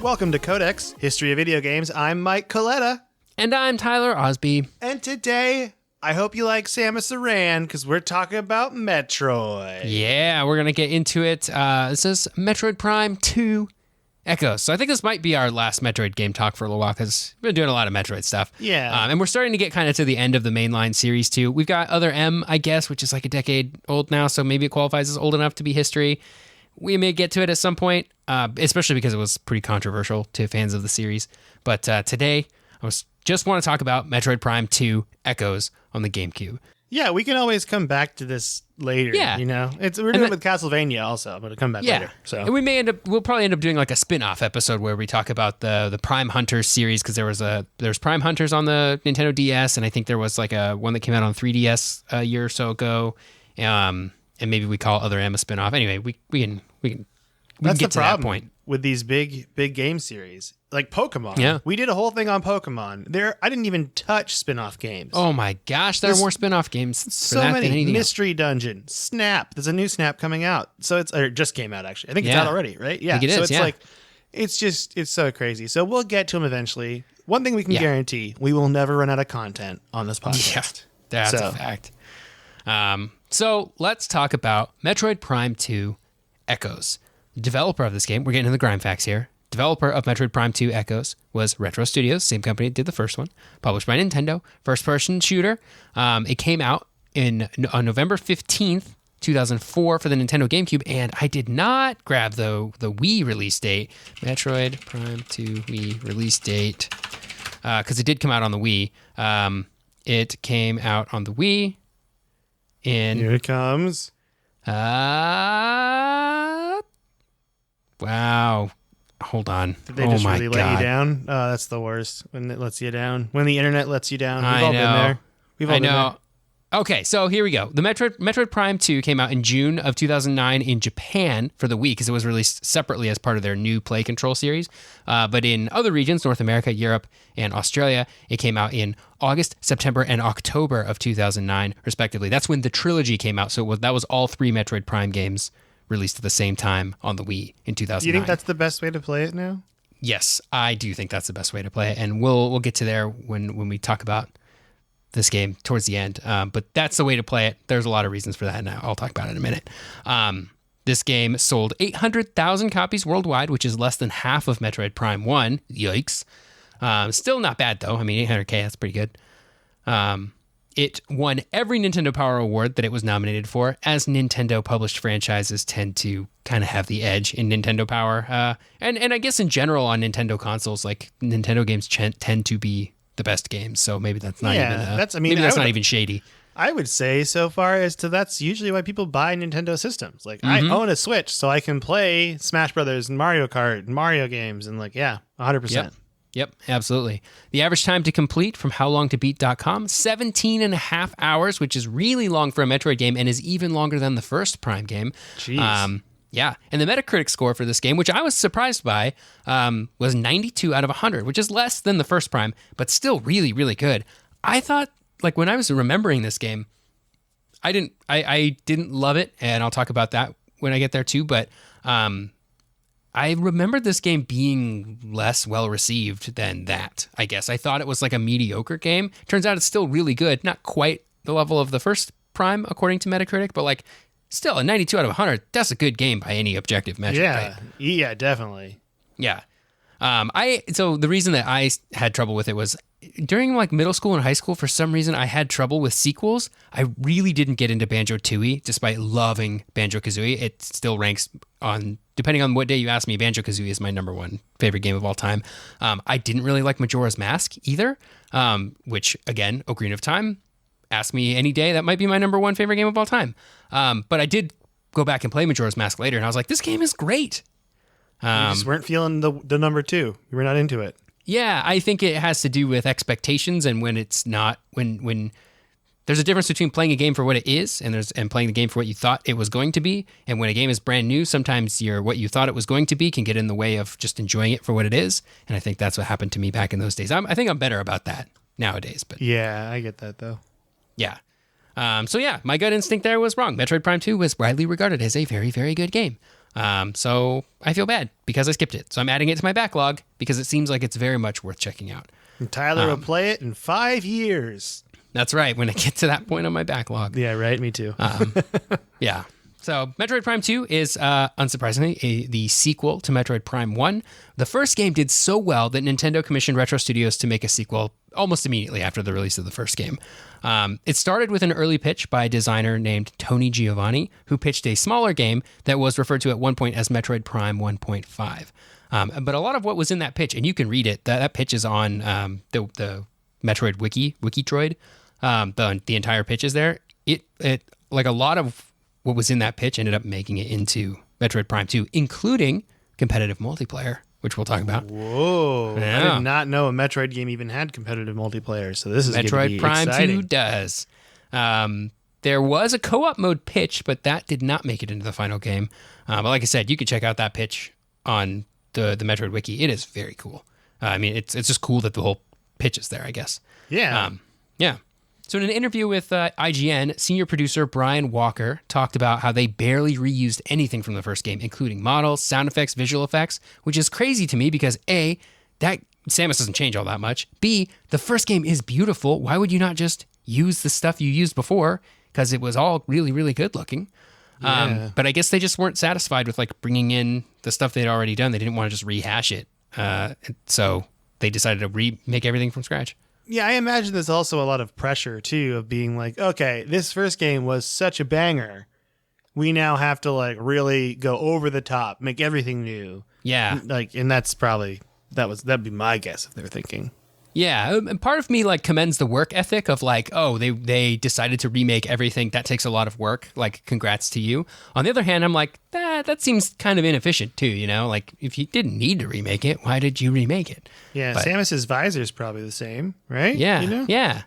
Welcome to Codex, History of Video Games. I'm Mike Coletta. And I'm Tyler Osby. And today, I hope you like Samus Aran, because we're talking about Metroid. Yeah, we're going to get into it. This is Metroid Prime 2 Echoes. So I think this might be our last Metroid game talk for a little while, because we've been doing a lot of Metroid stuff. Yeah. And we're starting to get kind of to the end of the mainline series, too. We've got Other M, I guess, which is like a decade old now, so maybe it qualifies as old enough to be history. We may get to it at some point, especially because it was pretty controversial to fans of the series. But today, just want to talk about Metroid Prime 2 Echoes on the GameCube. Yeah, we can always come back to this later. Yeah. You know, we're doing it with Castlevania also. I'm going to come back later. So and we'll probably end up doing like a spin-off episode where we talk about the Prime Hunters series, because there's Prime Hunters on the Nintendo DS, and I think there was like one that came out on 3DS a year or so ago. And maybe we call Other M a spin-off. Anyway, we can that's get the to problem that point with these big game series like Pokemon. Yeah. We did a whole thing on Pokemon. I didn't even touch spin-off games. Oh my gosh, there are more spin-off games for so that many. than anything Mystery Dungeon, Snap. There's a new Snap coming out. So it just came out actually. I think it's out already, right? Yeah. I think it is, so it's so crazy. So we'll get to them eventually. One thing we can guarantee, we will never run out of content on this podcast. Yeah, that's a fact. So let's talk about Metroid Prime 2 Echoes. The developer of this game, we're getting into the grime facts here. Developer of Metroid Prime 2 Echoes was Retro Studios, same company that did the first one, published by Nintendo, first-person shooter. It came out on November 15th, 2004 for the Nintendo GameCube, and I did not grab the Wii release date. Metroid Prime 2 Wii release date, because it did come out on the Wii. It came out on the Wii Here it comes. Wow. Hold on. Did they just really let you down? Oh, that's the worst. When it lets you down. When the internet lets you down. We've all been there. We've all been there. Okay, so here we go. The Metroid Prime 2 came out in June of 2009 in Japan for the Wii, because it was released separately as part of their new Play Control series. But in other regions, North America, Europe, and Australia, it came out in August, September, and October of 2009, respectively. That's when the trilogy came out. So that was all three Metroid Prime games released at the same time on the Wii in 2009. You think that's the best way to play it now? Yes, I do think that's the best way to play it, and we'll get to there when we talk about this game towards the end. But that's the way to play it. There's a lot of reasons for that, and I'll talk about it in a minute. This game sold 800,000 copies worldwide, which is less than half of Metroid Prime 1. Yikes. Still not bad, though. I mean, 800K, that's pretty good. It won every Nintendo Power Award that it was nominated for, as Nintendo-published franchises tend to kind of have the edge in Nintendo Power. And I guess in general on Nintendo consoles, like Nintendo games tend to be the best games. So maybe that's not not even shady. I would say so far as to that's usually why people buy Nintendo systems. Like I own a Switch, so I can play Smash Brothers and Mario Kart and Mario games, and 100%. Yep, absolutely. The average time to complete from howlongtobeat.com, 17 and a half hours, which is really long for a Metroid game and is even longer than the first Prime game. Jeez. Yeah, and the Metacritic score for this game, which I was surprised by, was 92 out of 100, which is less than the first Prime, but still really, really good. I thought, like, when I was remembering this game, I didn't love it, and I'll talk about that when I get there too, but I remembered this game being less well-received than that, I guess. I thought it was like a mediocre game. Turns out it's still really good. Not quite the level of the first Prime, according to Metacritic, but like still a 92 out of 100. That's a good game by any objective measure. Yeah, right? Yeah, definitely. Yeah. So the reason that I had trouble with it was during like middle school and high school, for some reason, I had trouble with sequels. I really didn't get into Banjo-Tooie, despite loving Banjo-Kazooie. It still ranks on, depending on what day you ask me, Banjo-Kazooie is my number one favorite game of all time. I didn't really like Majora's Mask either, which again, Ocarina of Time, ask me any day, that might be my number one favorite game of all time. But I did go back and play Majora's Mask later, and I was like, this game is great. You just weren't feeling the number two. You were not into it. Yeah, I think it has to do with expectations, and when it's not, when there's a difference between playing a game for what it is and playing the game for what you thought it was going to be. And when a game is brand new, sometimes what you thought it was going to be can get in the way of just enjoying it for what it is. And I think that's what happened to me back in those days. I think I'm better about that nowadays. But yeah, I get that though. Yeah. So yeah, my gut instinct there was wrong. Metroid Prime 2 was widely regarded as a very, very good game. So I feel bad because I skipped it. So I'm adding it to my backlog because it seems like it's very much worth checking out. And Tyler will play it in 5 years. That's right, when I get to that point on my backlog. Yeah, right. Me too. Yeah. So Metroid Prime 2 is, unsurprisingly, the sequel to Metroid Prime 1. The first game did so well that Nintendo commissioned Retro Studios to make a sequel almost immediately after the release of the first game. It started with an early pitch by a designer named Tony Giovanni, who pitched a smaller game that was referred to at one point as Metroid Prime 1.5. But a lot of what was in that pitch, and you can read it, that pitch is on the Metroid Wikitroid. The entire pitch is there. It like a lot of what was in that pitch ended up making it into Metroid Prime 2, including competitive multiplayer, which we'll talk about. Whoa. Yeah. I did not know a Metroid game even had competitive multiplayer, so this is going to be Metroid Prime exciting. 2 does. There was a co-op mode pitch, but that did not make it into the final game. But like I said, you can check out that pitch on the Metroid Wiki. It is very cool. I mean, it's just cool that the whole pitch is there, I guess. Yeah. Yeah. So in an interview with IGN, senior producer Brian Walker talked about how they barely reused anything from the first game, including models, sound effects, visual effects, which is crazy to me because A, that Samus doesn't change all that much. B, the first game is beautiful. Why would you not just use the stuff you used before? Because it was all really, really good looking. Yeah. But I guess they just weren't satisfied with like bringing in the stuff they'd already done. They didn't want to just rehash it. So they decided to remake everything from scratch. Yeah, I imagine there's also a lot of pressure, too, of being like, okay, this first game was such a banger. We now have to, like, really go over the top, make everything new. Yeah. Like, and that's probably, that'd be my guess if they were thinking. Yeah, and part of me like commends the work ethic of like, oh, they decided to remake everything. That takes a lot of work. Like, congrats to you. On the other hand, I'm like, that seems kind of inefficient too. You know, like if you didn't need to remake it, why did you remake it? Yeah, but Samus's visor is probably the same, right? Yeah, you know? yeah.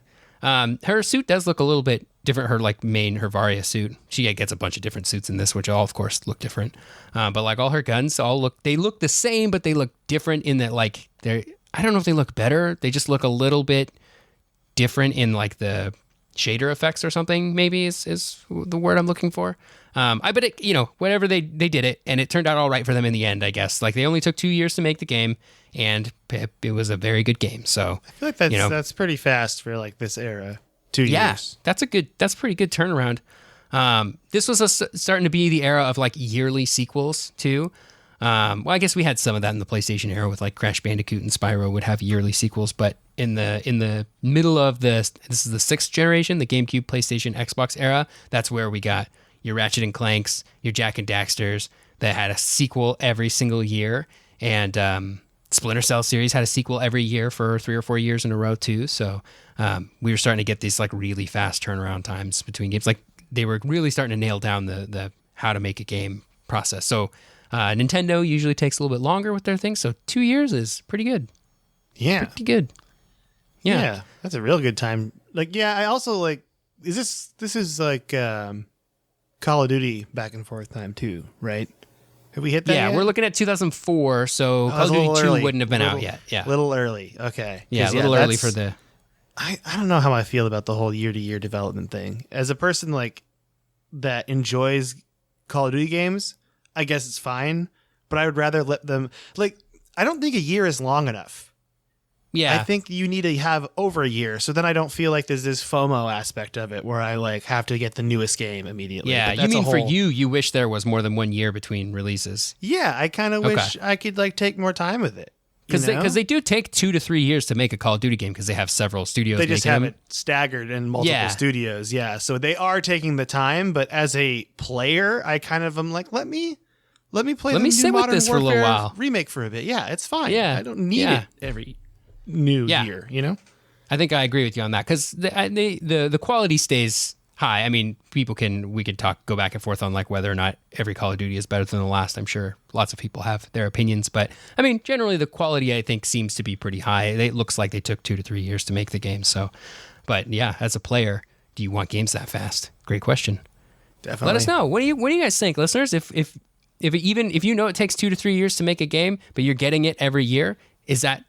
Her suit does look a little bit different. Her like main Varia suit. She gets a bunch of different suits in this, which all of course look different. But like all her guns, they look the same, but they look different in that like they're. I don't know if they look better. They just look a little bit different in like the shader effects or something, maybe is the word I'm looking for. I bet it, whatever they did it and it turned out all right for them in the end, I guess. Like they only took 2 years to make the game and it was a very good game. So I feel like that's pretty fast for like this era. 2 years. Yeah, that's a pretty good turnaround. This was starting to be the era of like yearly sequels too. Well, I guess we had some of that in the PlayStation era with like Crash Bandicoot and Spyro would have yearly sequels, but in the middle of this is the 6th generation, the GameCube, PlayStation, Xbox era. That's where we got your Ratchet and Clanks, your Jak and Daxters that had a sequel every single year, and Splinter Cell series had a sequel every year for 3 or 4 years in a row too. So we were starting to get these like really fast turnaround times between games. Like they were really starting to nail down the how to make a game process. So. Nintendo usually takes a little bit longer with their things, so 2 years is pretty good. Yeah. Pretty good. Yeah. That's a real good time. Like, yeah, I also like, this is like Call of Duty back and forth time too, right? Have we hit that yet? We're looking at 2004, so Call of Duty 2 wouldn't have been out yet. Yeah. A little early, okay. Yeah, a little early for the... I don't know how I feel about the whole year-to-year development thing. As a person like that enjoys Call of Duty games, I guess it's fine, but I would rather let them like. I don't think a year is long enough. Yeah, I think you need to have over a year, so then I don't feel like there's this FOMO aspect of it where I like have to get the newest game immediately. Yeah, you mean for you wish there was more than 1 year between releases. Yeah, I kind of wish I could like take more time with it. Because they do take 2 to 3 years to make a Call of Duty game because they have several studios. They just have it staggered in multiple studios. Yeah, so they are taking the time, but as a player, I kind of am like, let me play. Let me sit with this for a little while. Remake for a bit. Yeah, it's fine. Yeah, I don't need it every new year. I think I agree with you on that because the quality stays high. I mean, we can go back and forth on like whether or not every Call of Duty is better than the last. I'm sure lots of people have their opinions, but I mean, generally the quality I think seems to be pretty high. It looks like they took 2 to 3 years to make the game. So, but yeah, as a player, do you want games that fast? Great question. Definitely. Let us know. What do you guys think, listeners? If you know it takes 2 to 3 years to make a game, but you're getting it every year, is that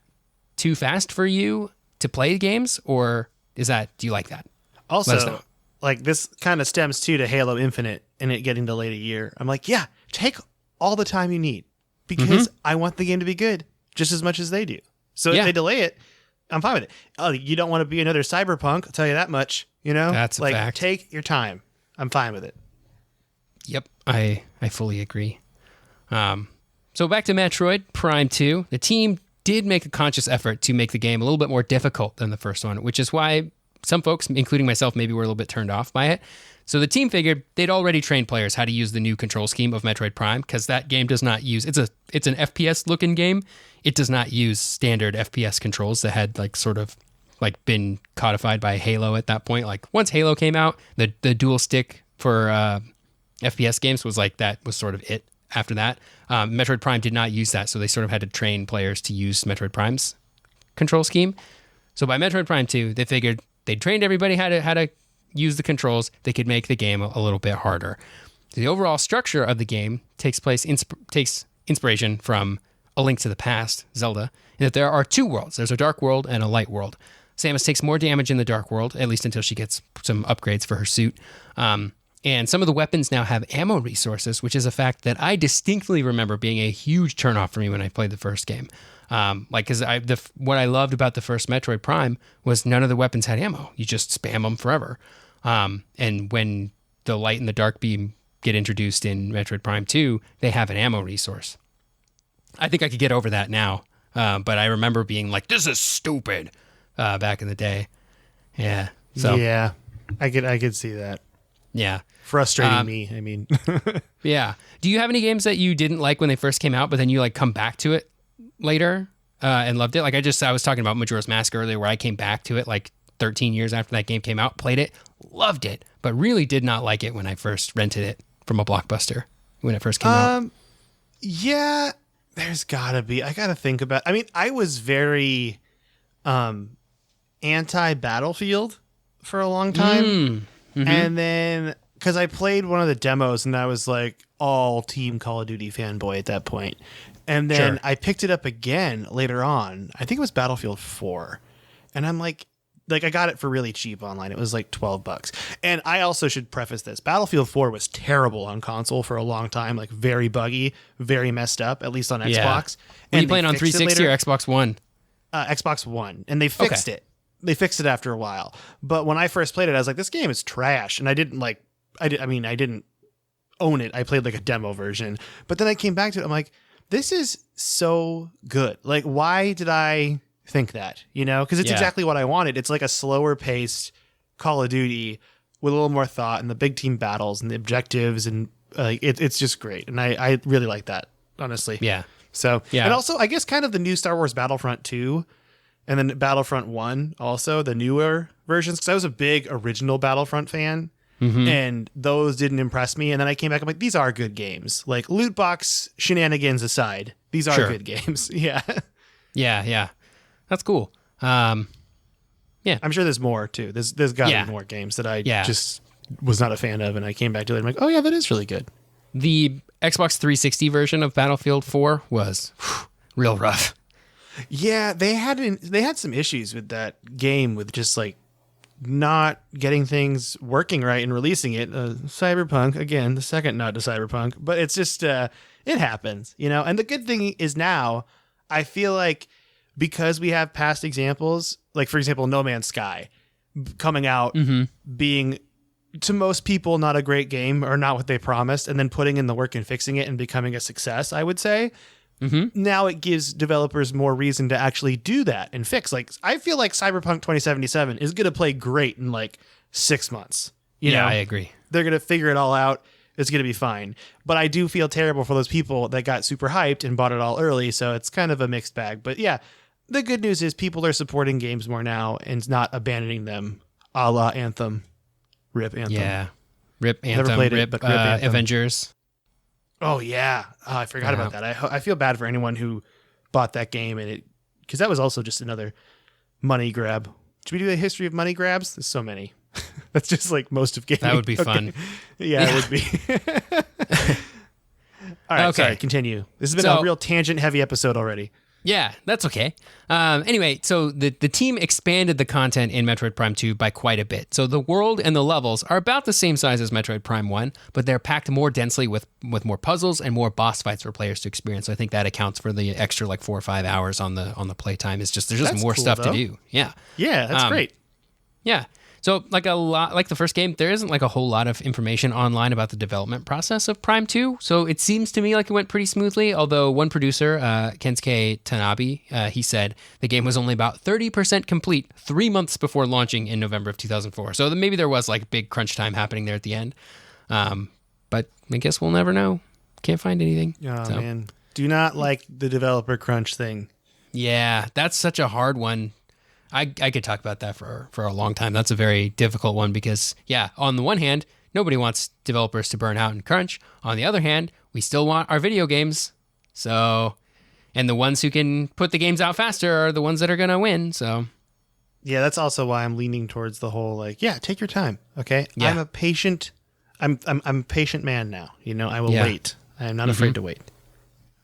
too fast for you to play games, or do you like that? Also, like this kind of stems too to Halo Infinite and it getting delayed a year. I'm like, yeah, take all the time you need because I want the game to be good just as much as they do. So if they delay it, I'm fine with it. Oh, you don't want to be another Cyberpunk, I'll tell you that much. That's like, a fact. Take your time. I'm fine with it. Yep, I fully agree. So back to Metroid Prime 2. The team did make a conscious effort to make the game a little bit more difficult than the first one, which is why some folks, including myself, maybe were a little bit turned off by it. So the team figured they'd already trained players how to use the new control scheme of Metroid Prime, because that game does not use, it's an FPS looking game. It does not use standard FPS controls that had been codified by Halo at that point. Like once Halo came out, the dual stick for FPS games was sort of it after that. Metroid Prime did not use that, so they sort of had to train players to use Metroid Prime's control scheme. So by Metroid Prime 2, they figured they'd trained everybody how to use the controls. They could make the game a little bit harder. The overall structure of the game takes inspiration from A Link to the Past, Zelda, in that there are two worlds. There's a dark world and a light world. Samus takes more damage in the dark world, at least until she gets some upgrades for her suit. And some of the weapons now have ammo resources, which is a fact that I distinctly remember being a huge turnoff for me when I played the first game. Because what I loved about the first Metroid Prime was none of the weapons had ammo. You just spam them forever. And when the light and the dark beam get introduced in Metroid Prime 2, they have an ammo resource. I think I could get over that now. But I remember being like, this is stupid back in the day. Yeah. So yeah, I could see that. Yeah. Frustrating me, I mean. Yeah. Do you have any games that you didn't like when they first came out, but then you come back to it later and loved it? Like I was talking about Majora's Mask earlier, where I came back to it 13 years after that game came out, played it, loved it, but really did not like it when I first rented it from a Blockbuster when it first came out. Yeah, there's gotta be. I gotta think about. I mean, I was very anti-Battlefield for a long time, and then because I played one of the demos and I was all Team Call of Duty fanboy at that point. And then I picked it up again later on. I think it was Battlefield 4. And I'm like I got it for really cheap online. It was $12. And I also should preface this. Battlefield 4 was terrible on console for a long time, very buggy, very messed up, at least on Xbox. Were you playing on 360 or Xbox One? Xbox One. And they fixed it. They fixed it after a while. But when I first played it, I was like, this game is trash. And I didn't I didn't own it. I played a demo version. But then I came back to it. I'm like, this is so good. Why did I think that? Because it's exactly what I wanted. It's a slower paced Call of Duty with a little more thought and the big team battles and the objectives. And it's just great. And I really like that, honestly. Yeah. So, yeah. And also, I guess kind of the new Star Wars Battlefront 2 and then Battlefront 1 also, the newer versions. Because I was a big original Battlefront fan. And those didn't impress me. And then I came back, I'm like, these are good games. Loot box shenanigans aside, these are good games. Yeah. Yeah. That's cool. Yeah. I'm sure there's more too. There's got to be more games that I just was not a fan of. And I came back to it. I'm like, oh yeah, that is really good. The Xbox 360 version of Battlefield 4 was real rough. Yeah. They had some issues with that game with just not getting things working right and releasing it. Cyberpunk, again, the second nod to Cyberpunk, but it's just, it happens, and the good thing is now I feel because we have past examples, for example, No Man's Sky coming out, being to most people not a great game or not what they promised, and then putting in the work and fixing it and becoming a success, I would say. Now it gives developers more reason to actually do that and fix. I feel like Cyberpunk 2077 is going to play great in 6 months. You know? I agree. They're going to figure it all out. It's going to be fine. But I do feel terrible for those people that got super hyped and bought it all early. So it's kind of a mixed bag. But yeah, the good news is people are supporting games more now and not abandoning them, a la Anthem. Rip Anthem. Yeah. Rip Anthem. Never played Rip, it, but Rip Anthem. Avengers. Oh yeah, I forgot about that. I feel bad for anyone who bought that game because that was also just another money grab. Should we do a history of money grabs? There's so many. That's just most of gaming. That would be fun. Yeah, it would be. All right, sorry. Continue. This has been a real tangent-heavy episode already. Yeah, that's okay. Anyway, so the team expanded the content in Metroid Prime 2 by quite a bit. So the world and the levels are about the same size as Metroid Prime 1, but they're packed more densely with more puzzles and more boss fights for players to experience. So I think that accounts for the extra 4 or 5 hours on the playtime. There's just That's more cool, stuff though. to do. Yeah. Yeah, that's great. Yeah. So like the first game, there isn't a whole lot of information online about the development process of Prime 2. So it seems to me like it went pretty smoothly. Although one producer, Kensuke Tanabe, he said the game was only about 30% complete 3 months before launching in November of 2004. So maybe there was big crunch time happening there at the end. But I guess we'll never know. Can't find anything. Oh, man. Do not like the developer crunch thing. Yeah, that's such a hard one. I could talk about that for a long time. That's a very difficult one because, on the one hand, nobody wants developers to burn out and crunch. On the other hand, we still want our video games. So, and the ones who can put the games out faster are the ones that are going to win. So, yeah, that's also why I'm leaning towards the whole take your time. Okay, yeah. I'm a patient man now. I will wait. I am not afraid to wait.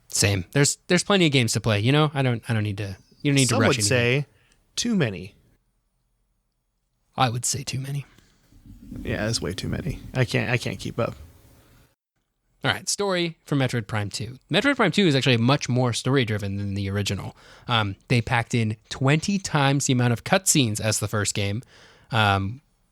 Same. There's plenty of games to play. I don't need to. You don't need to rush. Some would say too many. I would say too many. Yeah, that's way too many. I can't keep up. All right, story for Metroid Prime 2. Metroid Prime 2 is actually much more story-driven than the original. They packed in 20 times the amount of cutscenes as the first game,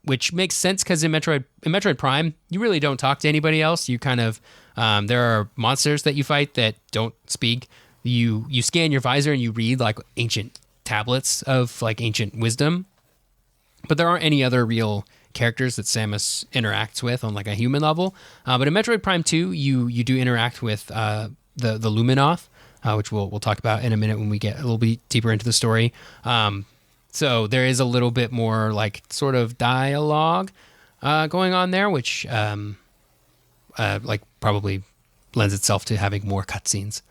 which makes sense because in Metroid Prime, you really don't talk to anybody else. You kind of there are monsters that you fight that don't speak. You scan your visor and you read ancient tablets of ancient wisdom, but there aren't any other real characters that Samus interacts with on a human level. But in Metroid Prime 2, you do interact with the Luminoth, which we'll talk about in a minute when we get a little bit deeper into the story. So there is a little bit more sort of dialogue going on there, which probably lends itself to having more cutscenes.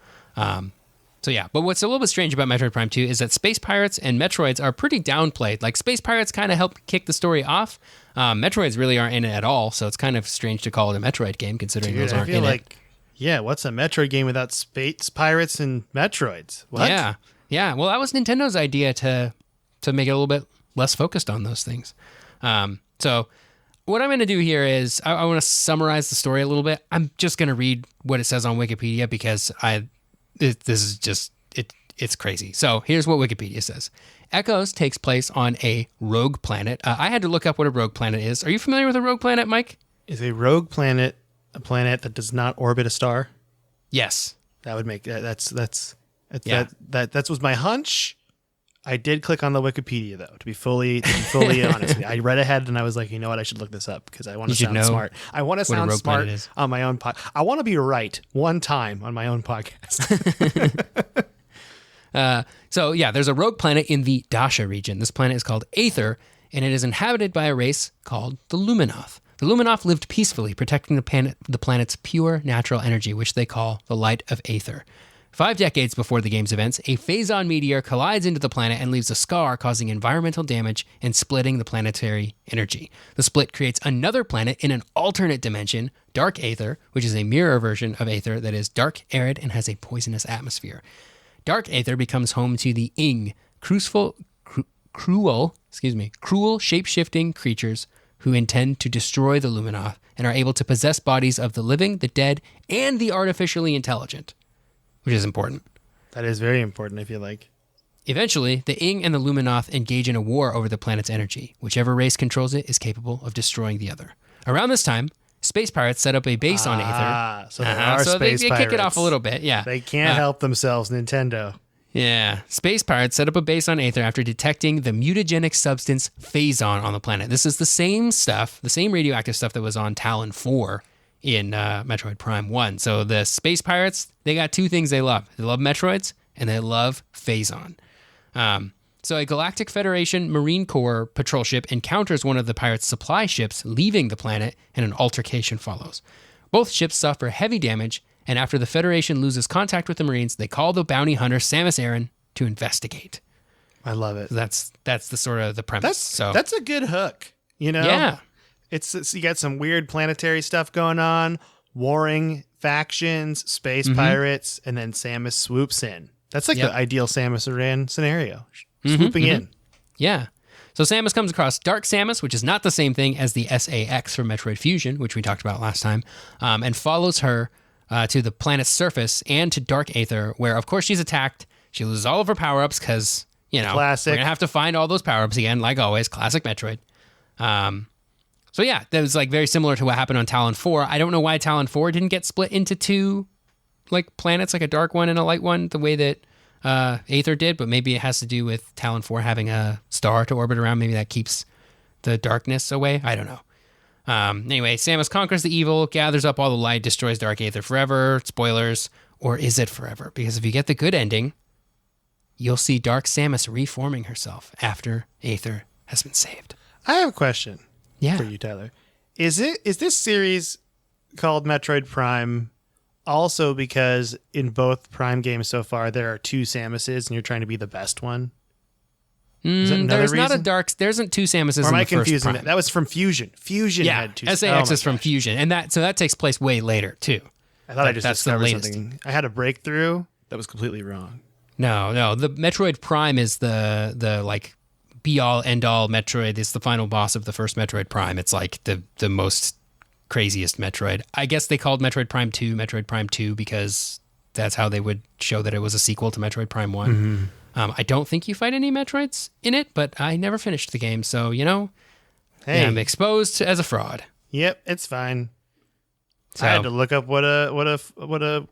So yeah, but what's a little bit strange about Metroid Prime 2 is that space pirates and Metroids are pretty downplayed. Space pirates kind of help kick the story off. Metroids really aren't in it at all, so it's kind of strange to call it a Metroid game considering those aren't in it. Yeah, what's a Metroid game without space pirates and Metroids? What? Yeah. Well, that was Nintendo's idea to make it a little bit less focused on those things. So what I'm going to do here is I want to summarize the story a little bit. I'm just going to read what it says on Wikipedia because this is just, it's crazy. So here's what Wikipedia says. Echoes takes place on a rogue planet. I had to look up what a rogue planet is. Are you familiar with a rogue planet, Mike? Is a rogue planet a planet that does not orbit a star? Yes. That would make that was my hunch. I did click on the Wikipedia though, to be fully honest with you. I read ahead and I was like, you know what, I should look this up because I want to sound smart. I want to sound smart on my own podcast. I want to be right one time on my own podcast. So yeah, there's a rogue planet in the Dasha region. This planet is called Aether, and it is inhabited by a race called the Luminoth. The Luminoth lived peacefully, protecting the planet's pure natural energy, which they call the light of Aether. 5 decades before the game's events, a phazon meteor collides into the planet and leaves a scar, causing environmental damage and splitting the planetary energy. The split creates another planet in an alternate dimension, Dark Aether, which is a mirror version of Aether that is dark, arid, and has a poisonous atmosphere. Dark Aether becomes home to the Ing, cruel shape-shifting creatures who intend to destroy the Luminoth and are able to possess bodies of the living, the dead, and the artificially intelligent, which is important. That is very important, I feel like. Eventually, the Ing and the Luminoth engage in a war over the planet's energy. Whichever race controls it is capable of destroying the other. Around this time, space pirates set up a base on Aether. So there are space they pirates. Kick it off a little bit, yeah. They can't help themselves, Nintendo. Yeah. Space pirates set up a base on Aether after detecting the mutagenic substance phazon on the planet. This is the same stuff, the same radioactive stuff that was on Talon 4 in Metroid Prime 1. So the space pirates, they got 2 things they love. They love Metroids, and they love phazon. So a Galactic Federation Marine Corps patrol ship encounters one of the pirates' supply ships leaving the planet, and an altercation follows. Both ships suffer heavy damage, and after the Federation loses contact with the Marines, they call the bounty hunter Samus Aran to investigate. I love it. That's the sort of the premise. That's a good hook, you know? Yeah. It's you got some weird planetary stuff going on, warring factions, space pirates, and then Samus swoops in. That's like the ideal Samus Aran scenario. Swooping in. Yeah. So Samus comes across Dark Samus, which is not the same thing as the SAX from Metroid Fusion, which we talked about last time, and follows her to the planet's surface and to Dark Aether, where, of course, she's attacked. She loses all of her power-ups because, Classic. we're going to have to find all those power-ups again, like always. Classic Metroid. So yeah, that was like very similar to what happened on Talon 4. I don't know why Talon 4 didn't get split into two like planets, like a dark one and a light one, the way that Aether did, but maybe it has to do with Talon 4 having a star to orbit around. Maybe that keeps the darkness away. I don't know. Anyway, Samus conquers the evil, gathers up all the light, destroys Dark Aether forever. Spoilers. Or is it forever? Because if you get the good ending, you'll see Dark Samus reforming herself after Aether has been saved. I have a question for you, Tyler. Is this series called Metroid Prime also because in both Prime games so far there are two Samuses and you're trying to be the best one? There's not a dark. There isn't two Samuses. Or am I confusing that? That was from Fusion. Fusion had two. SAX is from Fusion, and that takes place way later too. I thought I just discovered something. I had a breakthrough that was completely wrong. No. The Metroid Prime is the like be all end all Metroid. It's the final boss of the first Metroid Prime. It's like the most craziest Metroid. I guess they called Metroid Prime 2 because that's how they would show that it was a sequel to Metroid Prime 1. Mm-hmm. I don't think you fight any Metroids in it, but I never finished the game, so hey, I'm exposed as a fraud. Yep, it's fine. So, I had to look up what a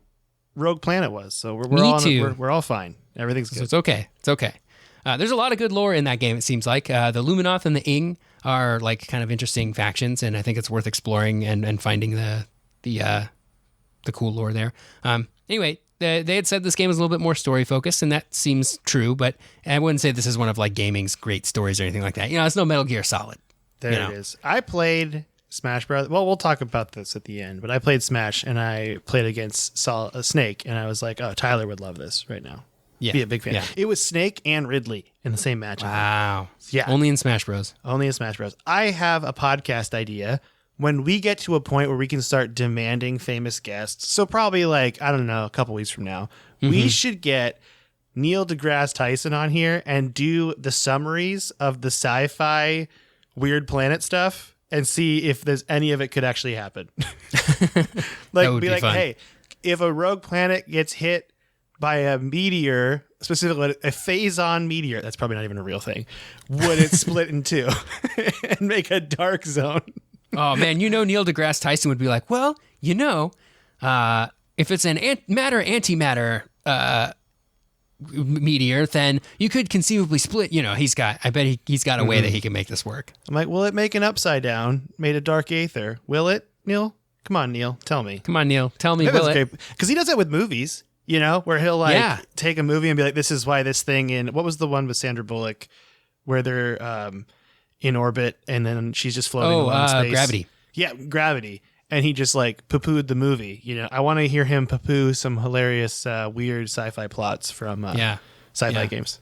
rogue planet was, so we're all fine. Everything's good. So it's okay. There's a lot of good lore in that game. It seems like the Luminoth and the Ing are like kind of interesting factions, and I think it's worth exploring and finding the cool lore there. Anyway. They had said this game was a little bit more story focused, and that seems true, but I wouldn't say this is one of like gaming's great stories or anything like that. It's no Metal Gear Solid. There it is. I played Smash Bros. Well, we'll talk about this at the end, but I played Smash and I played against Snake, and I was like, oh, Tyler would love this right now. Yeah. Be a big fan. Yeah. It was Snake and Ridley in the same match. Wow. Yeah. Only in Smash Bros. Only in Smash Bros. I have a podcast idea. When we get to a point where we can start demanding famous guests, so probably like, I don't know, a couple weeks from now, we should get Neil deGrasse Tyson on here and do the summaries of the sci-fi weird planet stuff and see if there's any of it could actually happen. Like, be like, fun. Hey, if a rogue planet gets hit by a meteor, specifically a phazon meteor, that's probably not even a real thing, would it split in two and make a dark zone? Oh, man, Neil deGrasse Tyson would be like, well, if it's an matter-antimatter meteor, then you could conceivably split. I bet he's got a way that he can make this work. I'm like, will it make an upside down made of dark aether? Will it, Neil? Come on, Neil, tell me. Come on, Neil, tell me, will it? Because he does that with movies, where he'll take a movie and be like, this is why this thing in, what was the one with Sandra Bullock where they're in orbit and then she's just floating along in space. Gravity. Yeah, Gravity. And he just like poo-pooed the movie. I want to hear him poo-poo some hilarious, weird sci-fi plots from sci-fi games.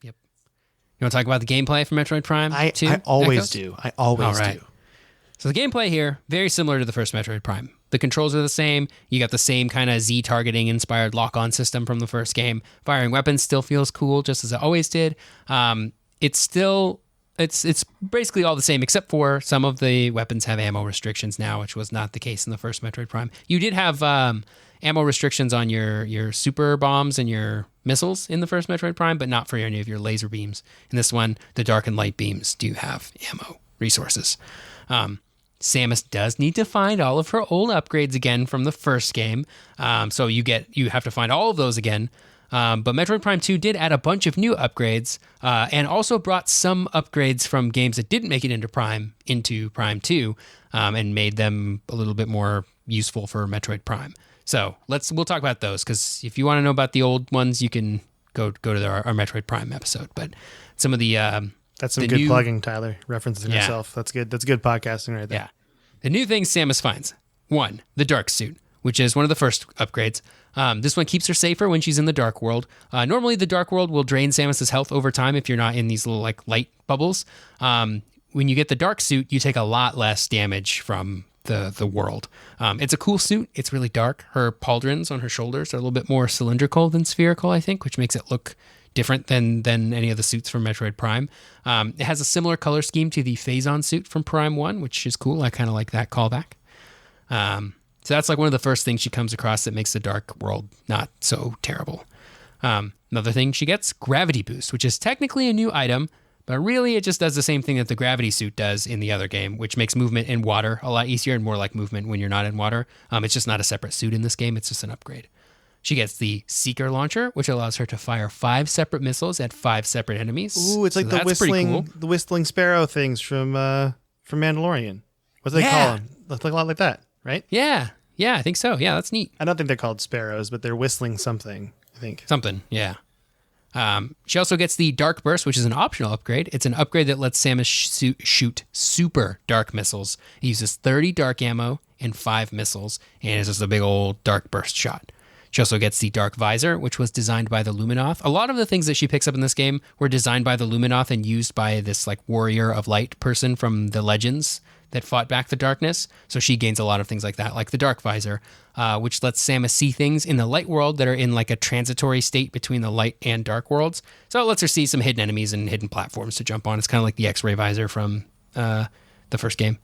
Yep. You want to talk about the gameplay for Metroid Prime 2? I always do. I always do. So the gameplay here, very similar to the first Metroid Prime. The controls are the same. You got the same kind of Z targeting inspired lock-on system from the first game. Firing weapons still feels cool, just as it always did. It's basically all the same, except for some of the weapons have ammo restrictions now, which was not the case in the first Metroid Prime. You did have ammo restrictions on your super bombs and your missiles in the first Metroid Prime, but not for any of your laser beams. In this one, the dark and light beams do have ammo resources. Samus does need to find all of her old upgrades again from the first game, so you have to find all of those again. But Metroid Prime 2 did add a bunch of new upgrades and also brought some upgrades from games that didn't make it into Prime 2 and made them a little bit more useful for Metroid Prime. So we'll talk about those, because if you want to know about the old ones, you can go to our Metroid Prime episode. But some of the that's some good plugging, Tyler, referencing yourself. That's good. That's good podcasting right there. Yeah. The new things Samus finds: 1, the Dark Suit, which is one of the first upgrades. This one keeps her safer when she's in the Dark World. Normally, the Dark World will drain Samus's health over time if you're not in these little like light bubbles. When you get the Dark Suit, you take a lot less damage from the world. It's a cool suit. It's really dark. Her pauldrons on her shoulders are a little bit more cylindrical than spherical, I think, which makes it look different than any of the suits from Metroid Prime. It has a similar color scheme to the Phazon suit from Prime 1, which is cool. I kind of like that callback. So that's like one of the first things she comes across that makes the dark world not so terrible. Another thing she gets, Gravity Boost, which is technically a new item, but really it just does the same thing that the Gravity suit does in the other game, which makes movement in water a lot easier and more like movement when you're not in water. It's just not a separate suit in this game. It's just an upgrade. She gets the Seeker Launcher, which allows her to fire 5 separate missiles at 5 separate enemies. Ooh, it's like the whistling sparrow things from Mandalorian. What do they call them? Look a lot like that, right? Yeah, I think so. Yeah, that's neat. I don't think they're called sparrows, but they're whistling something, I think. Something, yeah. She also gets the Dark Burst, which is an optional upgrade. It's an upgrade that lets Samus shoot super dark missiles. It uses 30 dark ammo and 5 missiles, and it's just a big old dark burst shot. She also gets the Dark Visor, which was designed by the Luminoth. A lot of the things that she picks up in this game were designed by the Luminoth and used by this like warrior of light person from the Legends that fought back the darkness. So she gains a lot of things like that, like the Dark Visor, which lets Samus see things in the light world that are in like a transitory state between the light and dark worlds. So it lets her see some hidden enemies and hidden platforms to jump on. It's kind of like the X-ray visor from the first game.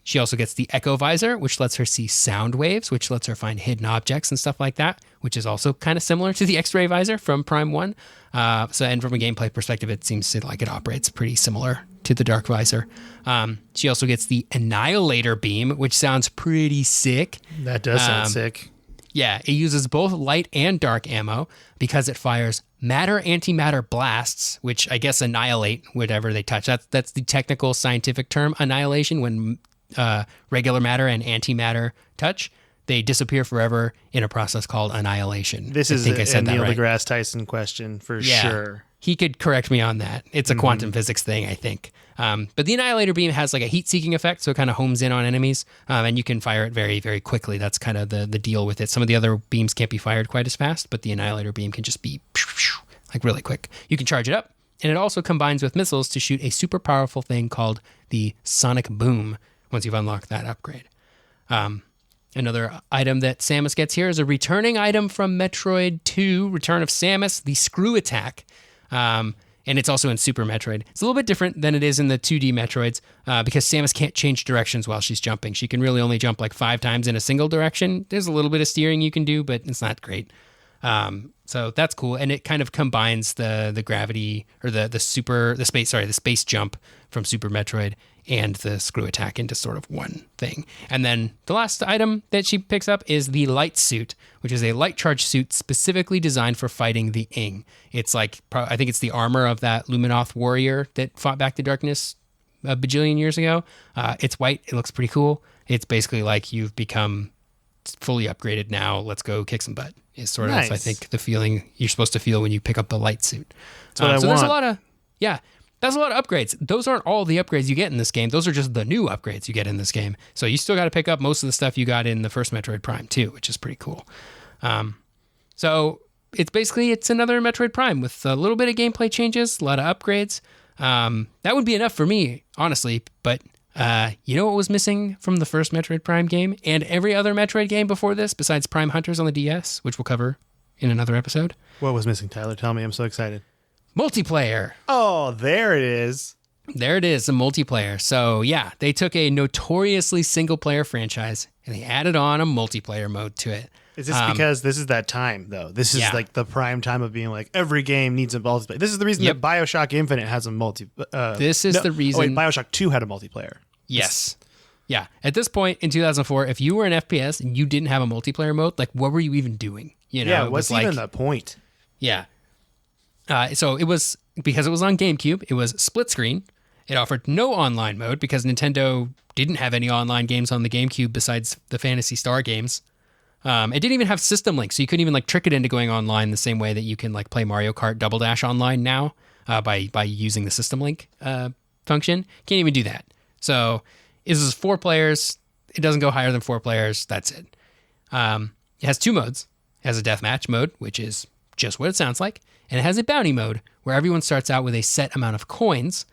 She also gets the Echo Visor, which lets her see sound waves, which lets her find hidden objects and stuff like that, which is also kind of similar to the X-ray visor from Prime 1. And from a gameplay perspective, it seems like it operates pretty similar to the Dark Visor. She also gets the Annihilator Beam, which sounds pretty sick. That does sound sick. Yeah, it uses both light and dark ammo because it fires matter-antimatter blasts, which I guess annihilate whatever they touch. That's the technical scientific term, annihilation. When regular matter and antimatter touch, they disappear forever in a process called annihilation. This is a Neil deGrasse Tyson question for sure. He could correct me on that. It's a quantum physics thing, I think. But the Annihilator Beam has like a heat-seeking effect, so it kind of homes in on enemies, and you can fire it very, very quickly. That's kind of the deal with it. Some of the other beams can't be fired quite as fast, but the Annihilator Beam can just be like really quick. You can charge it up, and it also combines with missiles to shoot a super powerful thing called the Sonic Boom once you've unlocked that upgrade. Another item that Samus gets here is a returning item from Metroid 2, Return of Samus, the Screw Attack. And it's also in Super Metroid. It's a little bit different than it is in the 2D Metroids because Samus can't change directions while she's jumping. She can really only jump like 5 times in a single direction. There's a little bit of steering you can do, but it's not great. So that's cool. And it kind of combines the gravity or the space jump from Super Metroid and the Screw Attack into sort of one thing. And then the last item that she picks up is the Light Suit, which is a light charge suit specifically designed for fighting the Ing. It's like, I think it's the armor of that Luminoth warrior that fought back the darkness a bajillion years ago. It's white. It looks pretty cool. It's basically like you've become fully upgraded now. Let's go kick some butt is sort of, I think, the feeling you're supposed to feel when you pick up the Light Suit. That's what I want. There's a lot of, that's a lot of upgrades. Those aren't all the upgrades you get in this game. Those are just the new upgrades you get in this game. So you still got to pick up most of the stuff you got in the first Metroid Prime too, which is pretty cool. So it's another Metroid Prime with a little bit of gameplay changes, a lot of upgrades. That would be enough for me, honestly. But you know what was missing from the first Metroid Prime game and every other Metroid game before this, besides Prime Hunters on the DS, which we'll cover in another episode? What was missing, Tyler? Tell me. I'm so excited. Multiplayer. Oh, there it is. There it is, the multiplayer. So yeah, they took a notoriously single-player franchise and they added on a multiplayer mode to it. Is this because this is that time, though? This is like the prime time of being like, every game needs a multiplayer. This is the reason that BioShock Infinite has a the reason... Oh, wait, BioShock 2 had a multiplayer. Yes. Yeah. At this point in 2004, if you were an FPS and you didn't have a multiplayer mode, like, what were you even doing? You know, what's even the point? Yeah. So it was, because it was on GameCube, it was split screen. It offered no online mode because Nintendo didn't have any online games on the GameCube besides the Phantasy Star games. It didn't even have system links, so you couldn't even like trick it into going online the same way that you can like play Mario Kart Double Dash online now by using the system link function. Can't even do that. So this is 4 players. It doesn't go higher than 4 players. That's it. It has 2 modes. It has a deathmatch mode, which is just what it sounds like. And it has a bounty mode where everyone starts out with a set amount of coins,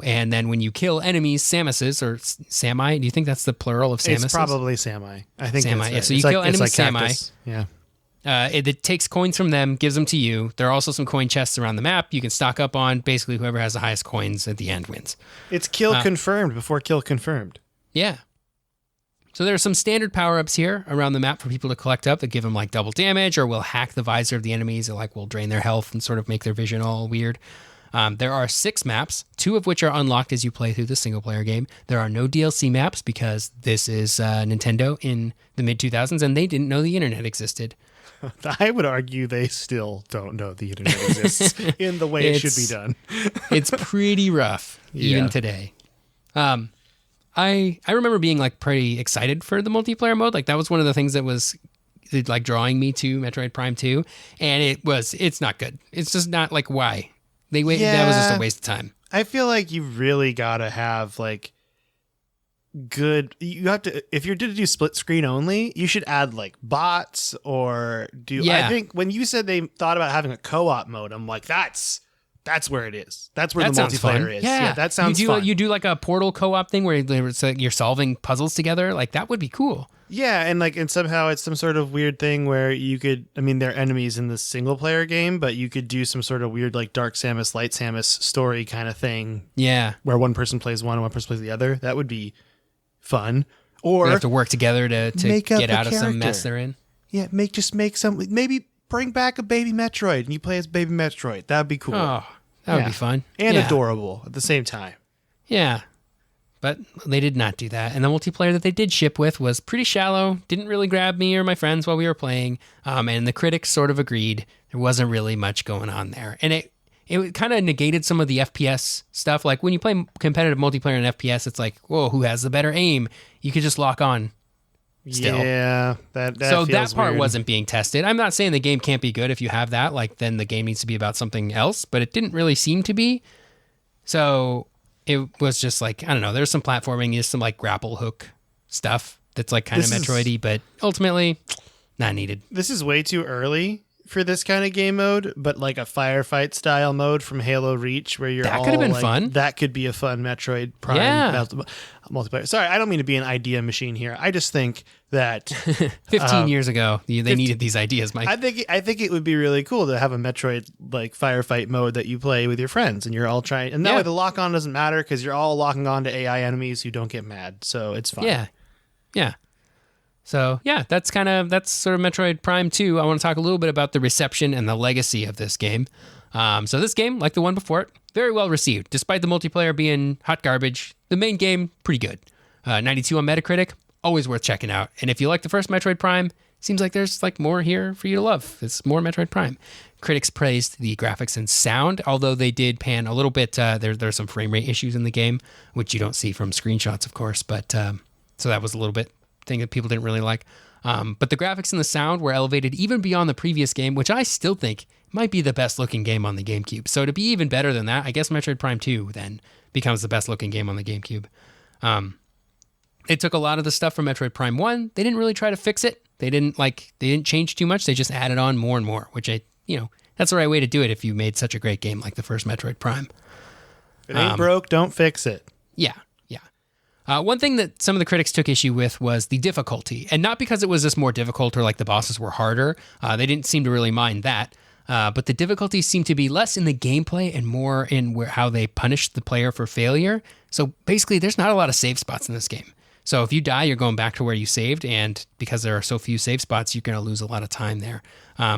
And then when you kill enemies, Samuses or Sami, do you think that's the plural of Samuses? It's probably Sami. I think Sami. Right. So you kill enemies, Sami. Yeah. It takes coins from them, gives them to you. There are also some coin chests around the map you can stock up on. Basically, whoever has the highest coins at the end wins. It's kill confirmed before kill confirmed. Yeah. So there are some standard power-ups here around the map for people to collect up that give them like double damage or will hack the visor of the enemies or like will drain their health and sort of make their vision all weird. There are 6 maps, 2 of which are unlocked as you play through the single-player game. There are no DLC maps because this is Nintendo in the mid-2000s and they didn't know the internet existed. I would argue they still don't know the internet exists in the way it should be done. It's pretty rough, even today. I remember being like pretty excited for the multiplayer mode. Like that was one of the things that was like drawing me to Metroid Prime 2. And it's not good. It's just not like why. That was just a waste of time. I feel like you really gotta have like you have to, if you're to do split screen only, you should add like bots or I think when you said they thought about having a co-op mode, I'm like, that's where it is. That's where the multiplayer is. Yeah, that sounds fun. You do like a Portal co-op thing where it's like you're solving puzzles together. Like that would be cool. Yeah, and somehow it's some sort of weird thing where you could, I mean, they're enemies in the single player game, but you could do some sort of weird like Dark Samus, Light Samus story kind of thing. Yeah. Where one person plays one and one person plays the other. That would be fun. Or we have to work together to get out of some mess they're in. Yeah, make some, maybe bring back a baby Metroid and you play as baby Metroid. That'd be cool. Oh, that would be fun. And adorable at the same time. Yeah. But they did not do that. And the multiplayer that they did ship with was pretty shallow, didn't really grab me or my friends while we were playing. And the critics sort of agreed there wasn't really much going on there. And it kind of negated some of the FPS stuff. Like when you play competitive multiplayer in FPS, it's like, whoa, who has the better aim? You could just lock on still. Yeah, that so feels that part weird. wasn't being tested. I'm not saying the game can't be good if you have that. Like then the game needs to be about something else, but it didn't really seem to be. So it was just like, I don't know, there's some platforming, there's some like grapple hook stuff that's like kind of Metroid-y, but ultimately not needed. This is way too early for this kind of game mode, but like a firefight style mode from Halo Reach where you're that could have been like, fun. That could be a fun Metroid Prime multiplayer. Sorry, I don't mean to be an idea machine here. I just think that 15 years ago they needed these ideas, Mike. I think it would be really cool to have a Metroid like firefight mode that you play with your friends and you're all trying, and that way the lock on doesn't matter because you're all locking on to AI enemies who don't get mad, so it's fine. Yeah. So that's sort of Metroid Prime 2. I want to talk a little bit about the reception and the legacy of this game. So this game, like the one before it, very well received. Despite the multiplayer being hot garbage, the main game, pretty good. 92 on Metacritic, always worth checking out. And if you like the first Metroid Prime, seems like there's like more here for you to love. It's more Metroid Prime. Critics praised the graphics and sound, although they did pan a little bit. There's some frame rate issues in the game, which you don't see from screenshots, of course. But so that was a little bit thing that people didn't really like. But the graphics and the sound were elevated even beyond the previous game, which I still think might be the best looking game on the GameCube. So to be even better than that, I guess Metroid Prime 2 then becomes the best looking game on the GameCube. It took a lot of the stuff from Metroid Prime 1. They didn't really try to fix it. They didn't change too much. They just added on more and more, which that's the right way to do it if you made such a great game like the first Metroid Prime. If it ain't broke, don't fix it. Yeah. One thing that some of the critics took issue with was the difficulty, and not because it was just more difficult or like the bosses were harder. They didn't seem to really mind that. But the difficulty seemed to be less in the gameplay and more in how they punished the player for failure. So basically, there's not a lot of save spots in this game. So if you die, you're going back to where you saved, and because there are so few save spots, you're going to lose a lot of time there.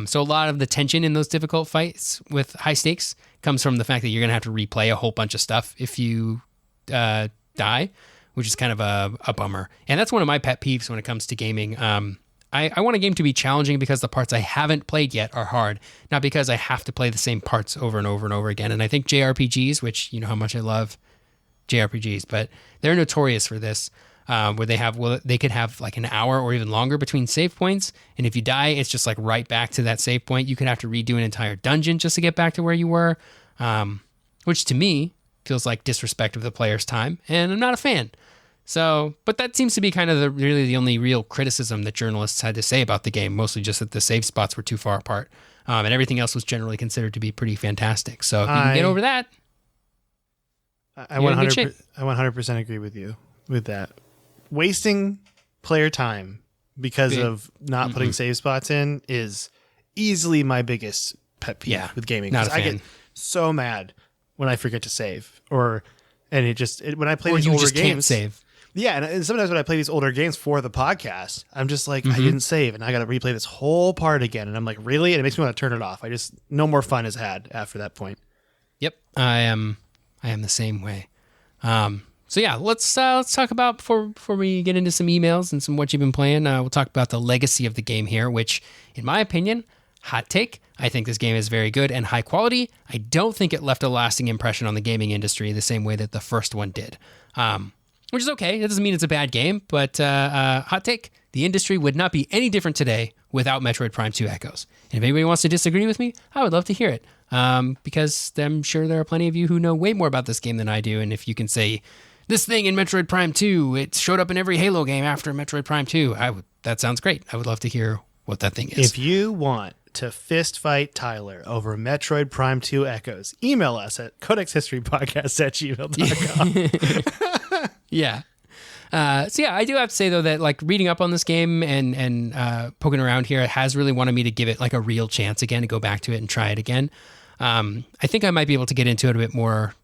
So a lot of the tension in those difficult fights with high stakes comes from the fact that you're going to have to replay a whole bunch of stuff if you die, which is kind of a bummer. And that's one of my pet peeves when it comes to gaming. I want a game to be challenging because the parts I haven't played yet are hard, not because I have to play the same parts over and over and over again. And I think JRPGs, which you know how much I love JRPGs, but they're notorious for this, where they could have like an hour or even longer between save points. And if you die, it's just like right back to that save point. You could have to redo an entire dungeon just to get back to where you were, which to me feels like disrespect of the player's time. And I'm not a fan. So, but that seems to be kind of really the only real criticism that journalists had to say about the game, mostly just that the save spots were too far apart. And everything else was generally considered to be pretty fantastic. So if you can get over that. I 100% agree with you with that. Wasting player time because of not putting save spots in is easily my biggest pet peeve with gaming. Not a fan. I get so mad when I forget to save, when I play these older games, can't save. Yeah, and sometimes when I play these older games for the podcast, I'm just like, I didn't save, and I got to replay this whole part again, and I'm like, really? And it makes me want to turn it off. No more fun is had after that point. Yep, I am the same way. So yeah, let's talk about before we get into some emails and some what you've been playing. We'll talk about the legacy of the game here, which, in my opinion, hot take, I think this game is very good and high quality. I don't think it left a lasting impression on the gaming industry the same way that the first one did. Which is okay. That doesn't mean it's a bad game, but hot take, the industry would not be any different today without Metroid Prime 2 Echoes. And if anybody wants to disagree with me, I would love to hear it, because I'm sure there are plenty of you who know way more about this game than I do, and if you can say, this thing in Metroid Prime 2, it showed up in every Halo game after Metroid Prime 2, that sounds great. I would love to hear what that thing is. If you want to fist fight Tyler over Metroid Prime 2 Echoes, email us at codexhistorypodcast@gmail.com. Yeah. So yeah, I do have to say though that like reading up on this game and poking around here, it has really wanted me to give it like a real chance again, to go back to it and try it again. I think I might be able to get into it a bit more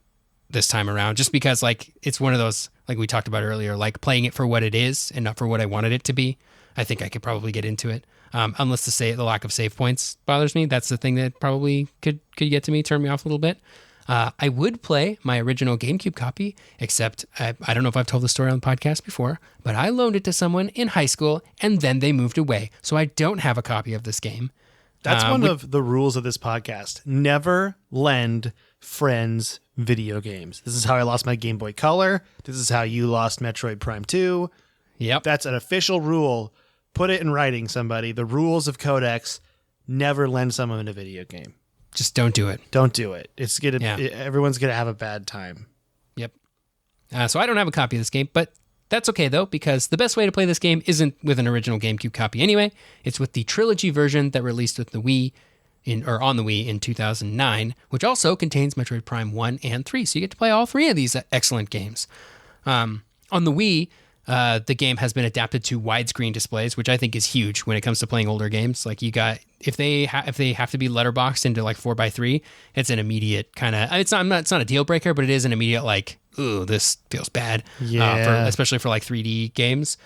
this time around, just because like it's one of those, like we talked about earlier, like playing it for what it is and not for what I wanted it to be. I think I could probably get into it. Unless the lack of save points bothers me. That's the thing that probably could get to me, turn me off a little bit. I would play my original GameCube copy, except I don't know if I've told the story on the podcast before, but I loaned it to someone in high school and then they moved away. So I don't have a copy of this game. That's one of the rules of this podcast. Never lend friends video games. This is how I lost my Game Boy Color. This is how you lost Metroid Prime 2. Yep. That's an official rule. Put it in writing, somebody. The rules of Codex: never lend someone a video game. Just don't do it. Don't do it. Everyone's gonna have a bad time. Yep. So I don't have a copy of this game, but that's okay though, because the best way to play this game isn't with an original GameCube copy anyway. It's with the trilogy version that released with the Wii on the Wii in 2009, which also contains Metroid Prime 1 and 3. So you get to play all three of these excellent games. On the Wii, the game has been adapted to widescreen displays, which I think is huge when it comes to playing older games. Like if they have to be letterboxed into like 4:3, it's an immediate kind of, it's not a deal breaker, but it is an immediate like, ooh, this feels bad. Yeah. Especially for like 3D games.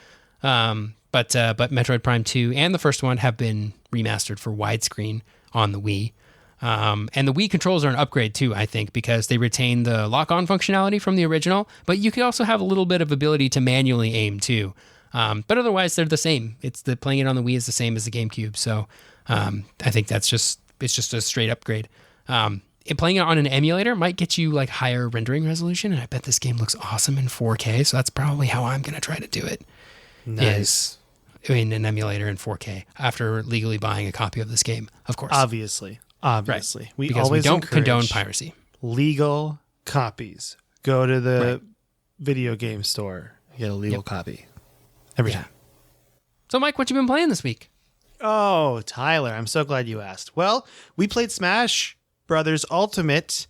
But Metroid Prime 2 and the first one have been remastered for widescreen on the Wii. And the Wii controls are an upgrade too, I think, because they retain the lock-on functionality from the original, but you can also have a little bit of ability to manually aim too. But otherwise, they're the same. Playing it on the Wii is the same as the GameCube, so I think it's just a straight upgrade. Playing it on an emulator might get you like higher rendering resolution, and I bet this game looks awesome in 4K, so that's probably how I'm going to try to do it. Nice. In an emulator in 4K after legally buying a copy of this game, of course. Obviously. Right. We because always we don't encourage condone piracy. Legal copies. Go to the video game store, get a legal copy every time. So, Mike, what you been playing this week? Oh, Tyler, I'm so glad you asked. Well, we played Smash Brothers Ultimate,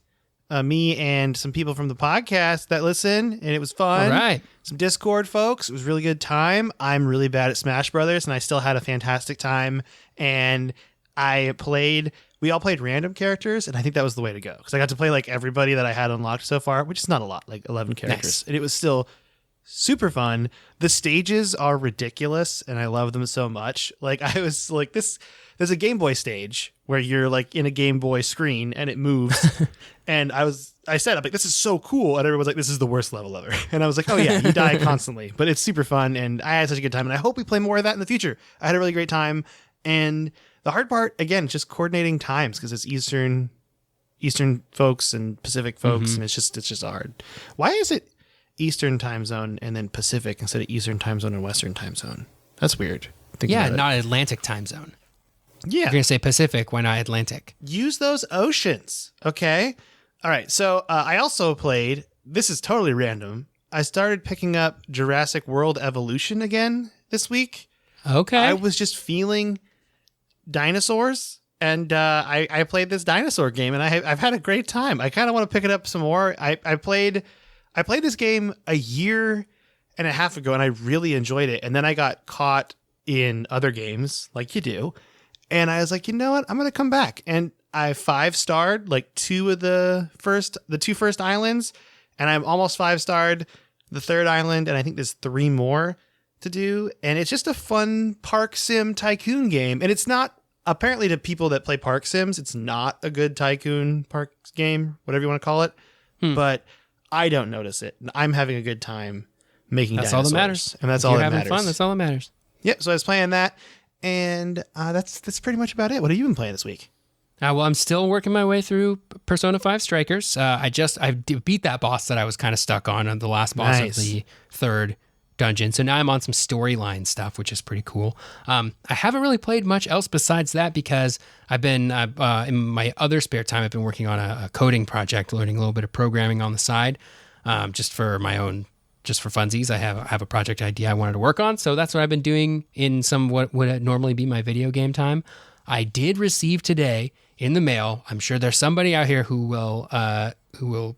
me and some people from the podcast that listen, and it was fun. All right. Some Discord folks. It was a really good time. I'm really bad at Smash Brothers, and I still had a fantastic time. And we all played random characters, and I think that was the way to go, because I got to play like everybody that I had unlocked so far, which is not a lot, like 11 characters. Nice. And it was still super fun. The stages are ridiculous, and I love them so much. Like, I was like, there's a Game Boy stage where you're like in a Game Boy screen and it moves. And I said, I'm like, this is so cool. And everyone's like, this is the worst level ever. And I was like, oh yeah, you die constantly, but it's super fun. And I had such a good time, and I hope we play more of that in the future. I had a really great time. And the hard part, again, just coordinating times, because it's Eastern folks and Pacific folks, and it's just hard. Why is it Eastern time zone and then Pacific instead of Eastern time zone and Western time zone? That's weird. Not Atlantic time zone. Yeah. You're going to say Pacific, why not Atlantic? Use those oceans, okay? All right, so I also played, this is totally random, I started picking up Jurassic World Evolution again this week. Okay. I was just feeling dinosaurs, and I played this dinosaur game, and I've had a great time. I kind of want to pick it up some more. I played I played this game a year and a half ago, and I really enjoyed it. And then I got caught in other games, like you do. And I was like, you know what? I'm going to come back. And I 5-starred like the two first islands, and I'm almost 5-starred the third island, and I think there's 3 more to do. And it's just a fun park sim tycoon game. And it's not, apparently to people that play park sims, it's not a good tycoon park game, whatever you want to call it. But I don't notice it. I'm having a good time making dinosaurs. That's all that matters. And that's all that matters. You're having fun. That's all that matters. Yep. So I was playing that, and that's pretty much about it. What have you been playing this week? Well, I'm still working my way through Persona 5 Strikers. I beat that boss that I was kind of stuck on the last boss of the third dungeon. So now I'm on some storyline stuff, which is pretty cool. I haven't really played much else besides that because I've been, in my other spare time, I've been working on a coding project, learning a little bit of programming on the side, just for funsies. I have a project idea I wanted to work on. So that's what I've been doing in some what would normally be my video game time. I did receive today in the mail. I'm sure there's somebody out here who will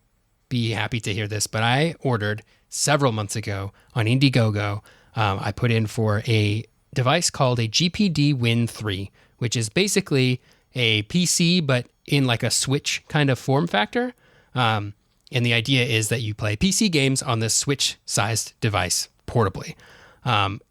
be happy to hear this, but I ordered several months ago on Indiegogo. I put in for a device called a GPD Win 3, which is basically a PC, but in like a Switch kind of form factor. And the idea is that you play PC games on this Switch-sized device portably.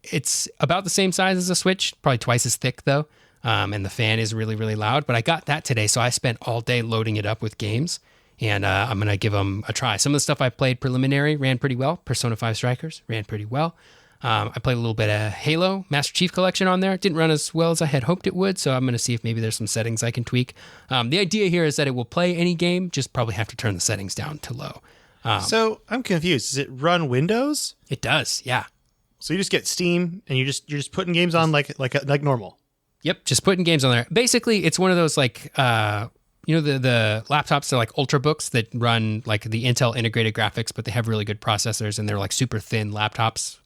It's about the same size as a Switch, probably twice as thick though. And the fan is really, really loud. But I got that today, so I spent all day loading it up with games. And I'm going to give them a try. Some of the stuff I played preliminary ran pretty well. Persona 5 Strikers ran pretty well. I played a little bit of Halo Master Chief Collection on there. It didn't run as well as I had hoped it would, so I'm going to see if maybe there's some settings I can tweak. The idea here is that it will play any game, just probably have to turn the settings down to low. So I'm confused. Does it run Windows? It does, yeah. So you just get Steam, and you're just putting games on like normal. Yep, just putting games on there. Basically, it's one of those like... the laptops are like Ultrabooks that run like the Intel integrated graphics, but they have really good processors and they're like super thin laptops.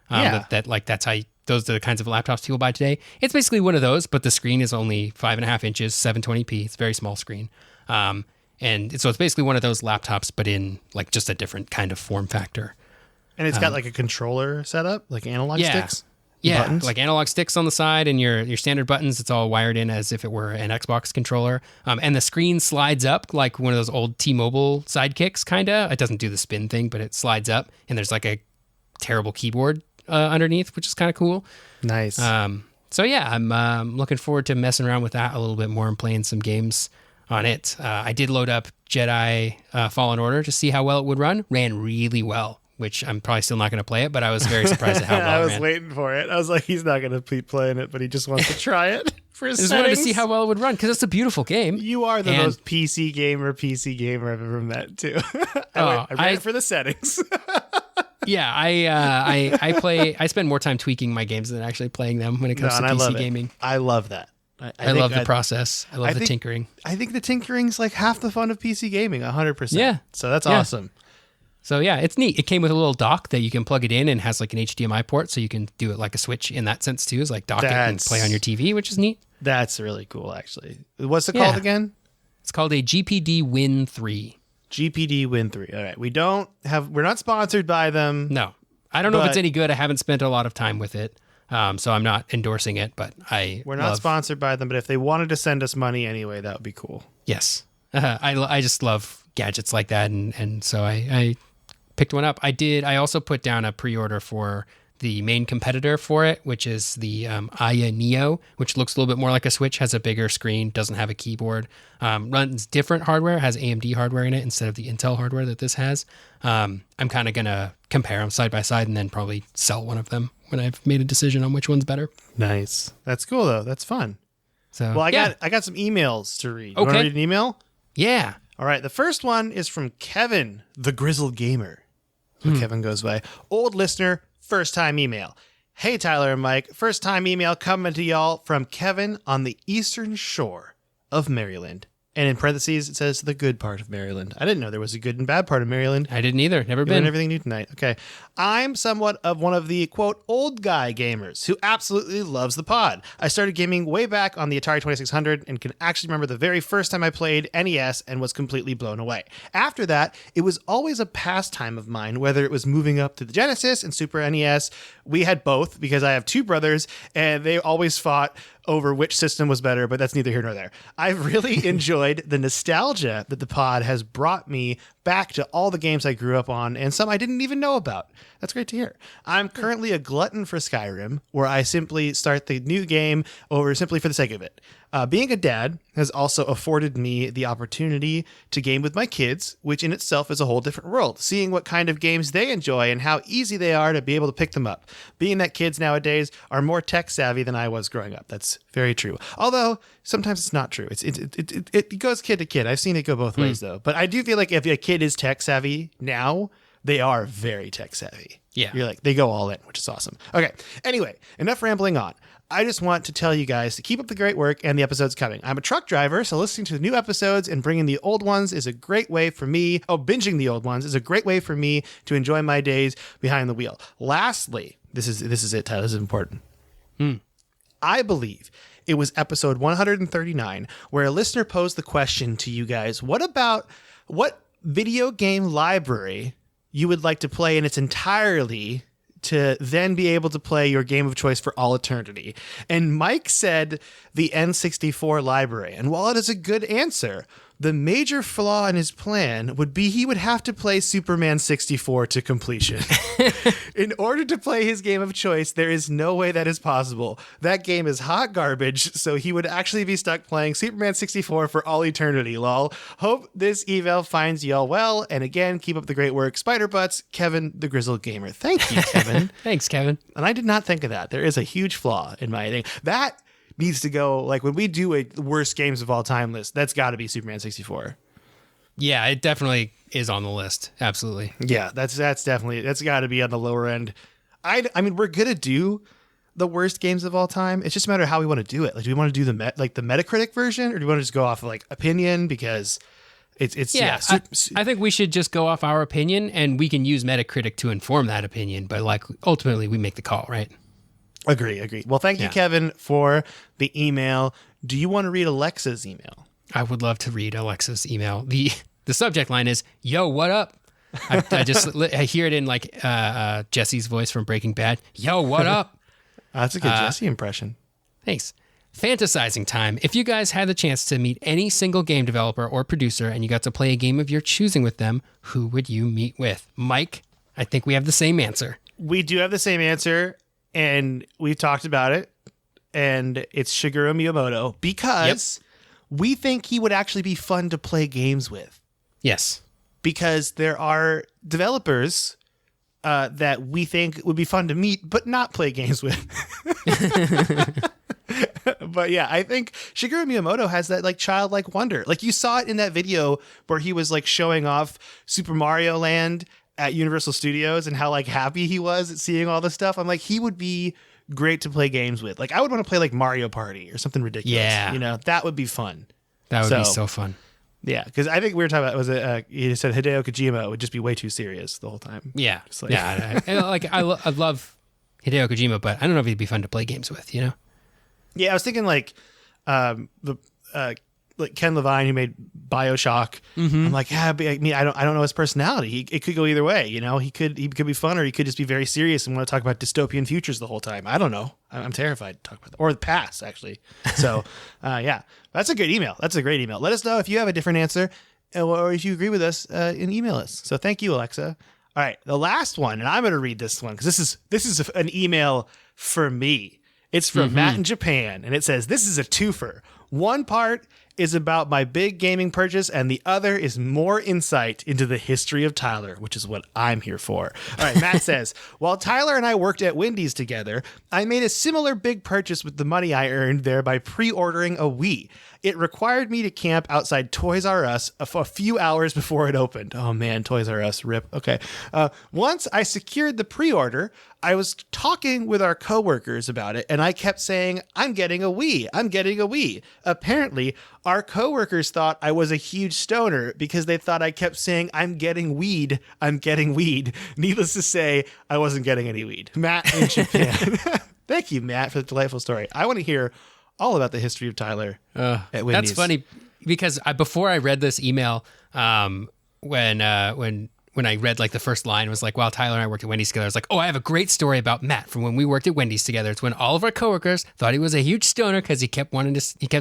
Those are the kinds of laptops people buy today. It's basically one of those, but the screen is only 5.5 inches, 720p. It's a very small screen. And so it's basically one of those laptops, but in like just a different kind of form factor. And it's got like a controller setup, like analog sticks? Yeah, buttons? Like analog sticks on the side and your standard buttons. It's all wired in as if it were an Xbox controller. And the screen slides up like one of those old T-Mobile sidekicks, kind of. It doesn't do the spin thing, but it slides up. And there's like a terrible keyboard underneath, which is kind of cool. Nice. So yeah, I'm looking forward to messing around with that a little bit more and playing some games on it. I did load up Jedi Fallen Order to see how well it would run. Ran really well, which I'm probably still not going to play it, but I was very surprised at how well it ran. I was waiting for it. I was like, he's not going to keep playing it, but he just wants to try it for his settings. I just wanted to see how well it would run, because it's a beautiful game. You are the most PC gamer I've ever met, too. I ran it for the settings. Yeah, I spend more time tweaking my games than actually playing them when it comes to PC gaming. I love that. I love the process. I love the tinkering. I think the tinkering's like half the fun of PC gaming, 100%. Yeah. So that's awesome. So yeah, it's neat. It came with a little dock that you can plug it in and has like an HDMI port, so you can do it like a Switch in that sense too. Is like dock it and play on your TV, which is neat. That's really cool, actually. What's it called again? It's called a GPD Win 3. GPD Win 3. All right. We're not sponsored by them. No. I don't know if it's any good. I haven't spent a lot of time with it. So I'm not endorsing it, but we're not sponsored by them, but if they wanted to send us money anyway, that would be cool. Yes. I just love gadgets like that. And so I picked one up. I also put down a pre-order for the main competitor for it, which is the Aya Neo, which looks a little bit more like a Switch, has a bigger screen, doesn't have a keyboard, runs different hardware, has AMD hardware in it instead of the Intel hardware that this has. I'm kind of going to compare them side by side and then probably sell one of them when I've made a decision on which one's better. Nice. That's cool, though. That's fun. So, well, I got some emails to read. Okay. You want to read an email? Yeah. All right. The first one is from Kevin, the Grizzled Gamer. Kevin goes by. Old listener, first time email. Hey, Tyler and Mike. First time email coming to y'all from Kevin on the eastern shore of Maryland. And in parentheses, it says the good part of Maryland. I didn't know there was a good and bad part of Maryland. I didn't either. Never been. Learned everything new tonight. Okay. I'm somewhat of one of the, quote, old guy gamers who absolutely loves the pod. I started gaming way back on the Atari 2600 and can actually remember the very first time I played NES and was completely blown away. After that, it was always a pastime of mine, whether it was moving up to the Genesis and Super NES. We had both because I have two brothers and they always fought over which system was better, but that's neither here nor there. I've really enjoyed the nostalgia that the pod has brought me back to all the games I grew up on and some I didn't even know about. That's great to hear. I'm currently a glutton for Skyrim, where I simply start the new game over simply for the sake of it. Being a dad has also afforded me the opportunity to game with my kids, which in itself is a whole different world, seeing what kind of games they enjoy and how easy they are to be able to pick them up. Being that kids nowadays are more tech savvy than I was growing up. That's very true. Although sometimes it's not true. It goes kid to kid. I've seen it go both ways though. But I do feel like if a kid is tech savvy now, they are very tech savvy. Yeah. You're like, they go all in, which is awesome. Okay. Anyway, enough rambling on. I just want to tell you guys to keep up the great work and the episodes coming. I'm a truck driver, so listening to the new episodes and bringing the old ones is a great way for me. Binging the old ones is a great way for me to enjoy my days behind the wheel. Lastly, this is it, Tyler. This is important. I believe it was episode 139 where a listener posed the question to you guys, what video game library you would like to play in its entirety to then be able to play your game of choice for all eternity? And Mike said the N64 library. And while it is a good answer, the major flaw in his plan would be he would have to play Superman 64 to completion. In order to play his game of choice, there is no way that is possible. That game is hot garbage, so he would actually be stuck playing Superman 64 for all eternity, lol. Hope this eval finds y'all well, and again, keep up the great work. Spider Butts, Kevin the Grizzled Gamer. Thank you, Kevin. Thanks, Kevin. And I did not think of that. There is a huge flaw in my thing. That needs to go, like when we do a worst games of all time list, that's got to be Superman 64. Yeah, it definitely is on the list. Absolutely. Yeah, that's definitely, that's got to be on the lower end. I mean, we're going to do the worst games of all time. It's just a matter of how we want to do it. Like, do we want to do the Metacritic version, or do we want to just go off of like opinion? Because it's I think we should just go off our opinion, and we can use Metacritic to inform that opinion. But like ultimately, we make the call, right? Agree. Well, thank you, Kevin, for the email. Do you want to read Alexa's email? I would love to read Alexa's email. The subject line is, "Yo, what up?" I hear it in like Jesse's voice from Breaking Bad. Yo, what up? That's a good Jesse impression. Thanks. Fantasizing time. If you guys had the chance to meet any single game developer or producer and you got to play a game of your choosing with them, who would you meet with? Mike, I think we have the same answer. We do have the same answer. And we've talked about it, and it's Shigeru Miyamoto, because we think he would actually be fun to play games with. Yes. Because there are developers that we think would be fun to meet, but not play games with. But yeah, I think Shigeru Miyamoto has that like childlike wonder. Like you saw it in that video where he was like showing off Super Mario Land at Universal Studios and how like happy he was at seeing all this stuff. I'm like, he would be great to play games with. Like I would want to play like Mario Party or something ridiculous. Yeah. You know, that would be fun. That would be so fun. Yeah. Cause I think we were talking about, you said Hideo Kojima would just be way too serious the whole time. Yeah. Like, I love Hideo Kojima, but I don't know if he'd be fun to play games with, you know? Yeah. I was thinking like, like Ken Levine, who made BioShock. Mm-hmm. I'm like, I don't know his personality. It could go either way. You know, he could be fun, or he could just be very serious and want to talk about dystopian futures the whole time. I don't know. I'm terrified to talk about that. Or the past, actually. So, yeah, that's a good email. That's a great email. Let us know if you have a different answer, or if you agree with us, and email us. So thank you, Alexa. All right, the last one, and I'm going to read this one because this is an email for me. It's from Matt in Japan, and it says, "This is a twofer. One part is about my big gaming purchase, and the other is more insight into the history of Tyler," which is what I'm here for. All right, Matt says, "While Tyler and I worked at Wendy's together, I made a similar big purchase with the money I earned there by pre-ordering a Wii. It required me to camp outside Toys R Us a few hours before it opened." Oh man, Toys R Us, rip. Okay. Once I secured the pre-order, I was talking with our coworkers about it, and I kept saying, "I'm getting a Wii. I'm getting a Wii." apparently our coworkers thought I was a huge stoner because they thought I kept saying, I'm getting weed. Needless to say, I wasn't getting any weed. Matt in Japan. Thank you, Matt, for the delightful story. I want to hear all about the history of Tyler at Wendy's. That's funny because before I read this email, when I read like the first line, it was like, wow, Tyler and I worked at Wendy's together. I was like, oh, I have a great story about Matt from when we worked at Wendy's together. It's when all of our coworkers thought he was a huge stoner because he kept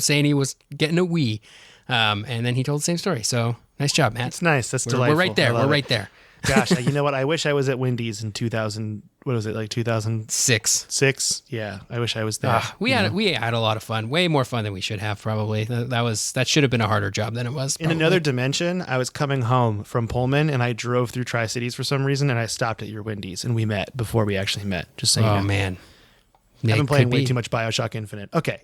saying he was getting a wee. And then he told the same story. So nice job, Matt. It's nice. That's delightful. We're right there. We're right there. Gosh, you know what? I wish I was at Wendy's in 2000. What was it, like 2006? 6. Yeah, I wish I was there. We had a lot of fun. Way more fun than we should have, probably. That should have been a harder job than it was. Probably. In another dimension, I was coming home from Pullman and I drove through Tri-Cities for some reason and I stopped at your Wendy's and we met before we actually met. Just saying. Oh man, I've been playing way too much BioShock Infinite. Okay.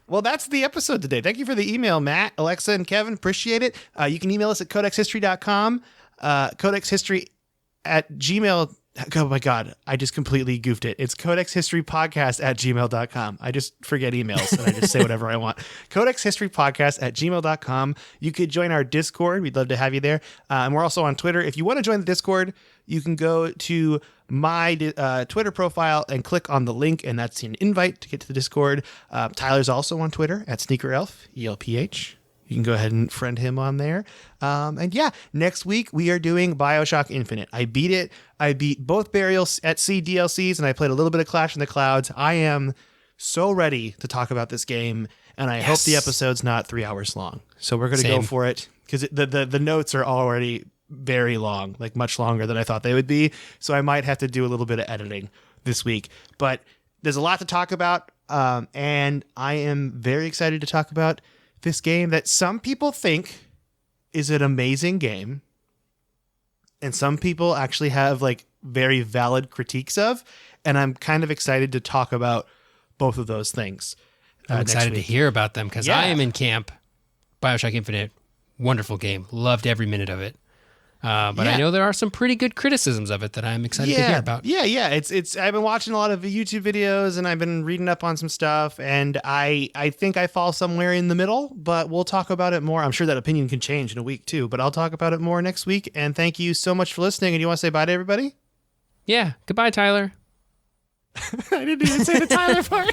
Well, that's the episode today. Thank you for the email, Matt, Alexa, and Kevin. Appreciate it. You can email us at codexhistory.com, codexhistory@gmail. Oh my God, I just completely goofed it. It's codexhistorypodcast@gmail.com. I just forget emails and I just say whatever I want. codexhistorypodcast@gmail.com. You could join our Discord. We'd love to have you there. And we're also on Twitter. If you want to join the Discord, you can go to my Twitter profile and click on the link, and that's an invite to get to the Discord. Tyler's also on Twitter @SneakerElf, ELPH. You can go ahead and friend him on there. And yeah, next week we are doing BioShock Infinite. I beat it. I beat both Burial at Sea DLCs, and I played a little bit of Clash in the Clouds. I am so ready to talk about this game, and I hope the episode's not 3 hours long. So we're going to go for it, because the notes are already very long, like much longer than I thought they would be. So I might have to do a little bit of editing this week. But there's a lot to talk about, and I am very excited to talk about this game that some people think is an amazing game, and some people actually have like very valid critiques of, and I'm kind of excited to talk about both of those things. I'm excited to hear about them because I am in camp. BioShock Infinite, wonderful game. Loved every minute of it. But I know there are some pretty good criticisms of it that I'm excited to hear about. Yeah. It's I've been watching a lot of YouTube videos and I've been reading up on some stuff, and I think I fall somewhere in the middle, but we'll talk about it more. I'm sure that opinion can change in a week too, but I'll talk about it more next week. And thank you so much for listening. And you want to say bye to everybody? Yeah. Goodbye, Tyler. I didn't even say the Tyler part.